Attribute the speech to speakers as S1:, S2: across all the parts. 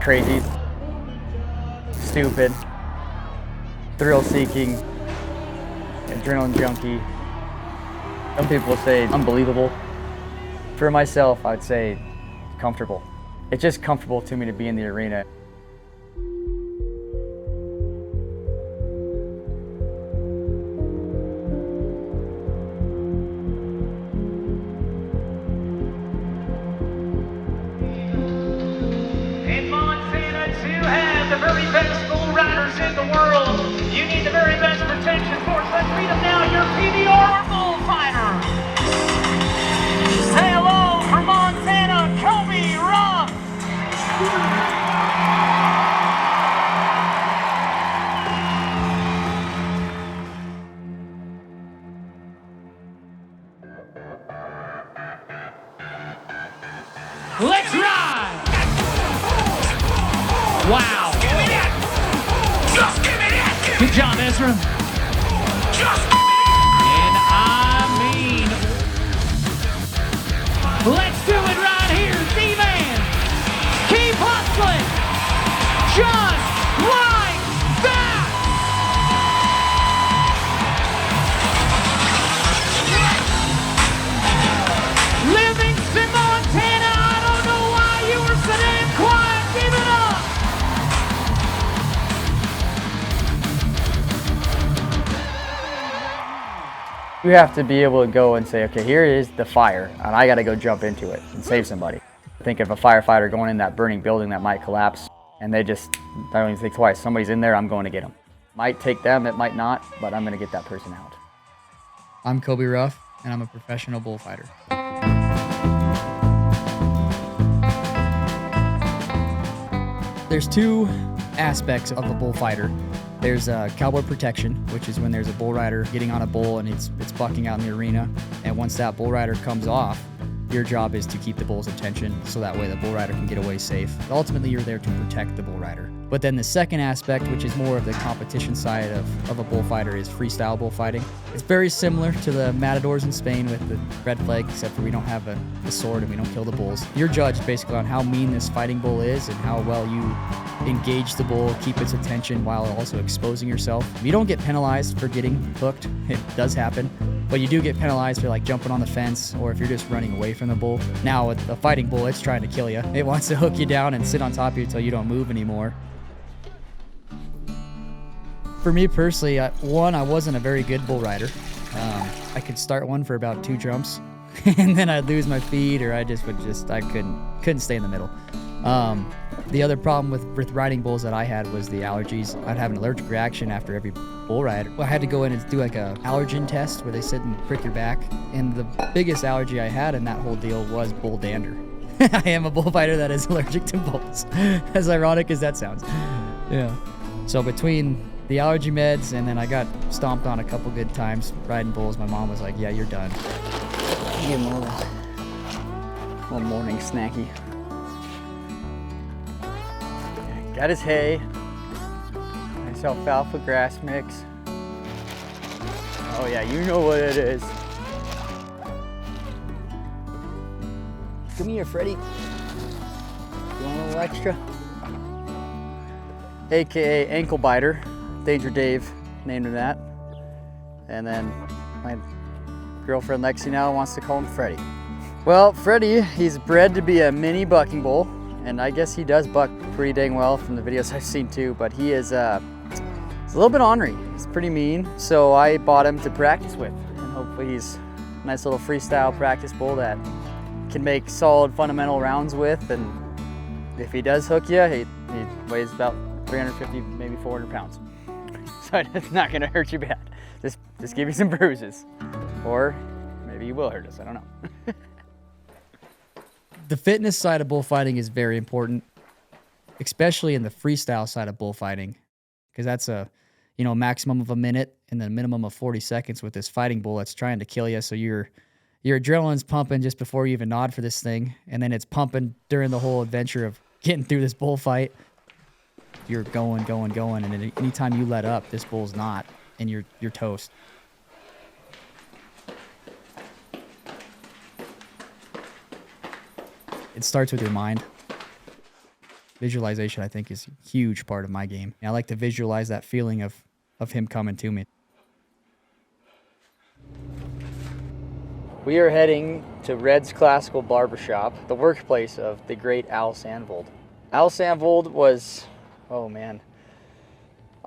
S1: crazy, stupid, thrill-seeking, adrenaline junkie. Some people say unbelievable. For myself, I'd say comfortable. It's just comfortable to me to be in the arena.
S2: In Montana to have the very best bull riders in the world, you need the very best protection force. Let's meet them now, your PBR Bullfighter. Say hello from Montana, Koby, Ruff. Let's ride! Wow. Give me that. Just give me that. Good job, Ezra. Just give me that. And I mean, let's do it right here, D-Man. Keep hustling. Just like that. Livingston, Montana. I don't know why you were so damn quiet. Give it up.
S1: You have to be able to go and say, okay, here is the fire, and I gotta go jump into it and save somebody. Think of a firefighter going in that burning building that might collapse, and I don't even think twice. Somebody's in there, I'm going to get them. Might take them, it might not, but I'm gonna get that person out.
S3: I'm Koby Ruff, and I'm a professional bullfighter. There's two aspects of a bullfighter. There's cowboy protection, which is when there's a bull rider getting on a bull and it's bucking out in the arena. And once that bull rider comes off, your job is to keep the bull's attention so that way the bull rider can get away safe. Ultimately, you're there to protect the bull rider. But then the second aspect, which is more of the competition side of a bullfighter, is freestyle bullfighting. It's very similar to the matadors in Spain with the red flag, except for we don't have a sword and we don't kill the bulls. You're judged basically on how mean this fighting bull is and how well you engage the bull, keep its attention while also exposing yourself. You don't get penalized for getting hooked. It does happen. But you do get penalized for like jumping on the fence or if you're just running away from the bull. Now with a fighting bull, it's trying to kill you. It wants to hook you down and sit on top of you until you don't move anymore. For me personally, I wasn't a very good bull rider. I could start one for about 2 jumps and then I'd lose my feet or I couldn't stay in the middle. The other problem with riding bulls that I had was the allergies. I'd have an allergic reaction after every bull ride. I had to go in and do like a allergen test where they sit and prick your back. And the biggest allergy I had in that whole deal was bull dander. I am a bullfighter that is allergic to bulls, as ironic as that sounds. Yeah. So between the allergy meds and then I got stomped on a couple good times riding bulls, my mom was like, yeah, you're done.
S1: Give him a little morning snacky. Got his hay, nice alfalfa grass mix. Oh yeah, you know what it is. Come here, Freddy. You want a little extra? AKA ankle biter. Danger Dave named him that. And then my girlfriend Lexi now wants to call him Freddy. Well, Freddy, he's bred to be a mini bucking bull. And I guess he does buck pretty dang well from the videos I've seen too, but he is he's a little bit ornery. He's pretty mean, so I bought him to practice with. And hopefully he's a nice little freestyle practice bull that can make solid fundamental rounds with. And if he does hook you, he weighs about 350, maybe 400 pounds. So it's not gonna hurt you bad. Just give you some bruises. Or maybe he will hurt us, I don't know.
S3: The fitness side of bullfighting is very important, especially in the freestyle side of bullfighting, because that's a maximum of a minute and then a minimum of 40 seconds with this fighting bull that's trying to kill you. So your adrenaline's pumping just before you even nod for this thing, and then it's pumping during the whole adventure of getting through this bullfight. You're going, and anytime you let up, this bull's not, and you're toast. It starts with your mind. Visualization, I think, is a huge part of my game. I like to visualize that feeling of him coming to me.
S1: We are heading to Red's Classical Barbershop, the workplace of the great Al Sandvold. Al Sandvold was, oh man,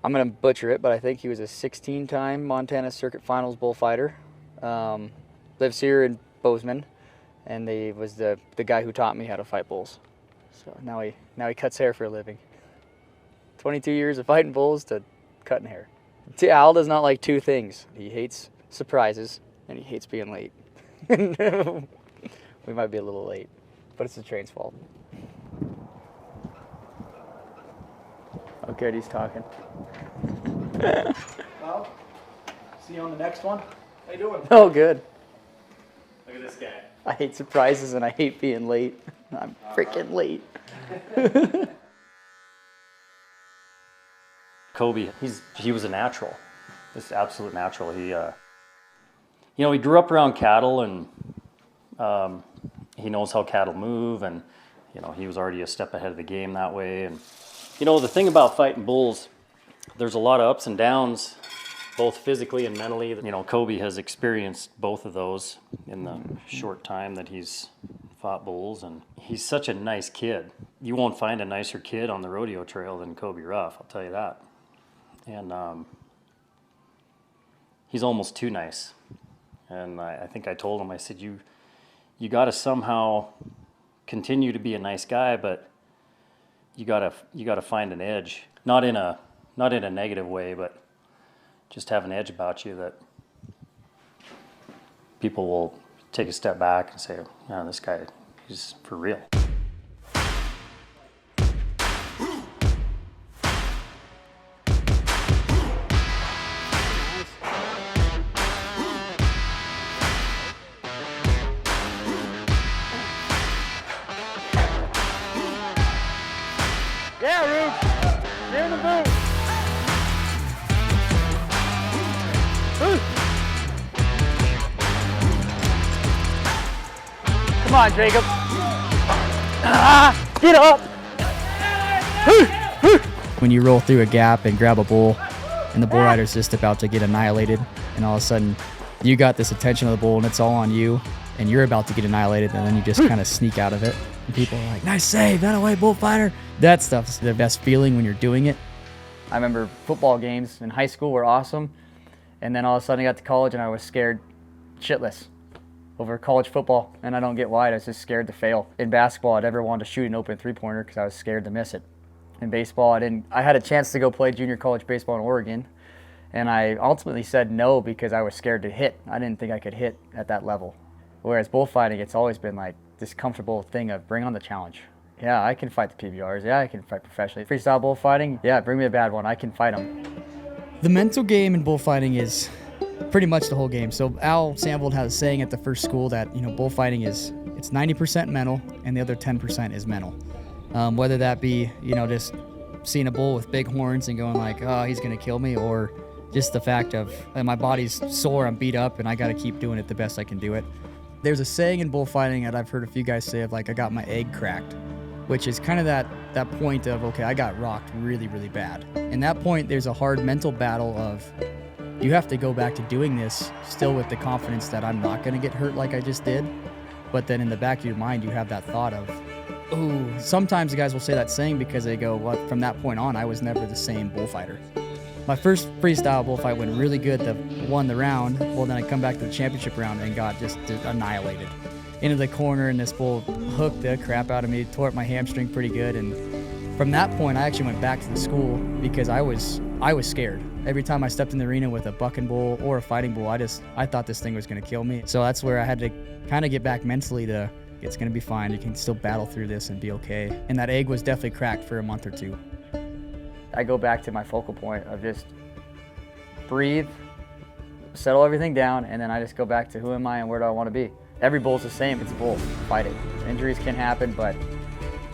S1: I'm going to butcher it, but I think he was a 16-time Montana Circuit Finals bullfighter. Lives here in Bozeman, and he was the guy who taught me how to fight bulls. So now he cuts hair for a living. 22 years of fighting bulls to cutting hair. Al does not like two things. He hates surprises, and he hates being late. We might be a little late, but it's the train's fault. Okay, he's talking.
S4: Well, see you on the next one. How you doing?
S1: Oh, good.
S4: Look at this guy.
S1: I hate surprises and I hate being late. I'm freaking late.
S5: Koby, he was a natural, just absolute natural. He, he grew up around cattle, and he knows how cattle move, and he was already a step ahead of the game that way. And the thing about fighting bulls, there's a lot of ups and downs, both physically and mentally. Koby has experienced both of those in the short time that he's fought bulls, and he's such a nice kid. You won't find a nicer kid on the rodeo trail than Koby Ruff, I'll tell you that. And he's almost too nice. And I think I told him, I said, you got to somehow continue to be a nice guy, but you got to find an edge, not in a negative way, but just have an edge about you that people will take a step back and say, yeah, this guy, he's for real.
S1: Yeah, Ruff. You're in the boot. Come on, Jacob. Get up.
S3: When you roll through a gap and grab a bull, and the bull rider's just about to get annihilated, and all of a sudden you got this attention of the bull and it's all on you, and you're about to get annihilated, and then you just kind of sneak out of it. And people are like, nice save, that away, Bullfighter. That stuff's the best feeling when you're doing it.
S1: I remember football games in high school were awesome, and then all of a sudden I got to college and I was scared shitless over college football, and I don't get why. I was just scared to fail. In basketball, I never wanted to shoot an open three-pointer because I was scared to miss it. In baseball, I had a chance to go play junior college baseball in Oregon, and I ultimately said no because I was scared to hit. I didn't think I could hit at that level. Whereas bullfighting, it's always been like this comfortable thing of bring on the challenge. Yeah, I can fight the PBRs. Yeah, I can fight professionally. Freestyle bullfighting, yeah, bring me a bad one. I can fight them.
S3: The mental game in bullfighting is pretty much the whole game. So Al Sandvold has a saying at the first school that, bullfighting it's 90% mental and the other 10% is mental. Whether that be, just seeing a bull with big horns and going like, oh, he's going to kill me, or just the fact of my body's sore, I'm beat up, and I got to keep doing it the best I can do it. There's a saying in bullfighting that I've heard a few guys say of like, I got my egg cracked, which is kind of that point of, okay, I got rocked really, really bad. In that point, there's a hard mental battle of, you have to go back to doing this still with the confidence that I'm not going to get hurt like I just did. But then in the back of your mind, you have that thought of, oh, sometimes the guys will say that saying because they go, well, from that point on, I was never the same bullfighter. My first freestyle bullfight went really good, won the round. Well, then I come back to the championship round and got just annihilated. Into the corner, and this bull hooked the crap out of me, tore up my hamstring pretty good. And from that point, I actually went back to the school because I was scared. Every time I stepped in the arena with a bucking bull or a fighting bull, I thought this thing was going to kill me. So that's where I had to kind of get back mentally to, it's going to be fine. You can still battle through this and be okay. And that egg was definitely cracked for a month or two.
S1: I go back to my focal point of just breathe, settle everything down, and then I just go back to who am I and where do I want to be. Every bull's the same. It's a bull. Fight it. Injuries can happen, but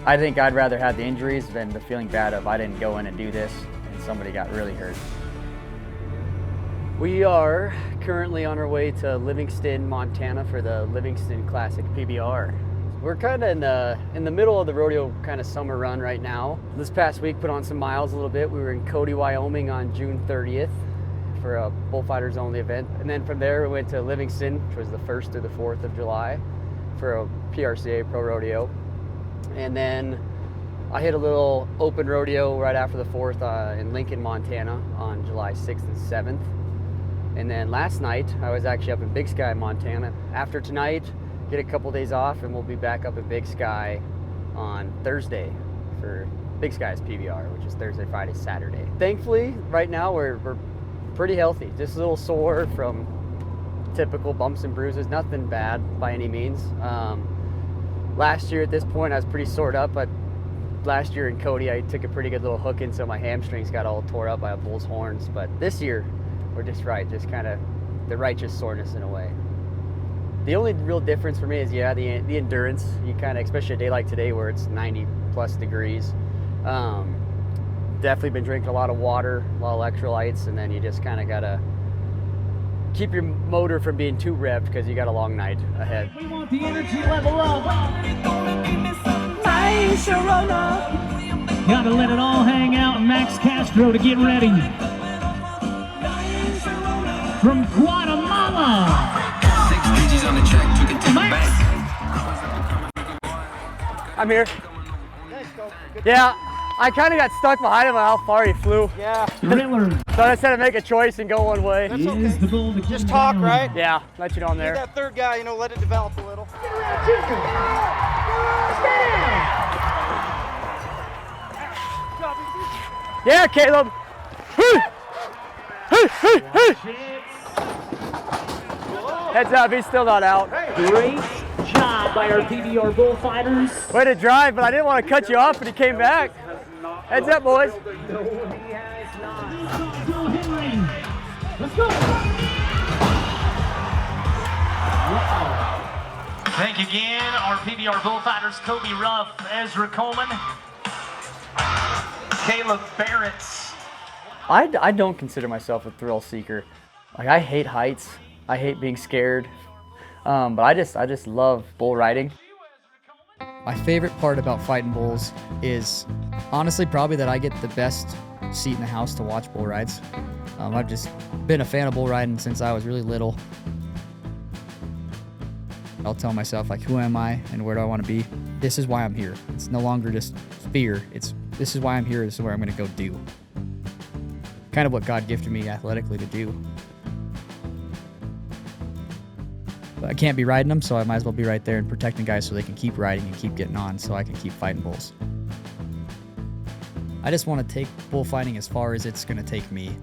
S1: I think I'd rather have the injuries than the feeling bad of I didn't go in and do this and somebody got really hurt. We are currently on our way to Livingston, Montana for the Livingston Classic PBR. We're kind of in the middle of the rodeo kind of summer run right now. This past week put on some miles a little bit. We were in Koby, Wyoming on June 30th for a Bullfighters only event. And then from there we went to Livingston, which was the 1st to the 4th of July for a PRCA Pro Rodeo. And then I hit a little open rodeo right after the 4th in Lincoln, Montana on July 6th and 7th. And then last night I was actually up in Big Sky, Montana. After tonight, get a couple days off and we'll be back up in Big Sky on Thursday for Big Sky's PBR, which is Thursday, Friday, Saturday. Thankfully, right now we're pretty healthy. Just a little sore from typical bumps and bruises, nothing bad by any means. Last year at this point I was pretty sored up, but last year in Koby I took a pretty good little hook in, so my hamstrings got all tore up by a bull's horns. But this year we're just right, just kind of the righteous soreness in a way. The only real difference for me is, yeah, the endurance. You kind of, especially a day like today where it's 90 plus degrees. Definitely been drinking a lot of water, a lot of electrolytes, and then you just kind of gotta keep your motor from being too revved because you got a long night ahead.
S2: We want the energy level up. Gotta let it all hang out and Max Castro to get ready. From Guatemala.
S6: On the track, took it to the bank.
S1: I'm here. Yeah, I kind of got stuck behind him on how far he flew.
S4: Yeah.
S2: Thriller
S1: So I decided to make a choice and go one way.
S4: That's
S2: is
S4: okay.
S2: the bull to
S4: Just
S2: keep
S4: talk,
S2: down.
S4: right?
S1: Yeah, let you know I'm
S4: You're
S1: there.
S4: that third guy, you know, let it develop a little.
S1: Yeah, Caleb. Heads up, he's still not out.
S2: Great job by our PBR Bullfighters.
S1: Way to drive, but I didn't want to cut you off when he came back. Heads up, boys.
S2: Let's go. Thank you again, our PBR Bullfighters, Koby, Ruff, Ezra Coleman, Caleb Barrett.
S1: I don't consider myself a thrill seeker. Like, I hate heights. I hate being scared. But I just love bull riding.
S3: My favorite part about fighting bulls is honestly probably that I get the best seat in the house to watch bull rides. I've just been a fan of bull riding since I was really little. I'll tell myself, like, who am I and where do I want to be? This is why I'm here. It's no longer just fear. This is why I'm here. This is where I'm going to go do. Kind of what God gifted me athletically to do. But I can't be riding them, so I might as well be right there and protecting guys so they can keep riding and keep getting on so I can keep fighting bulls. I just want to take bullfighting as far as it's going to take me.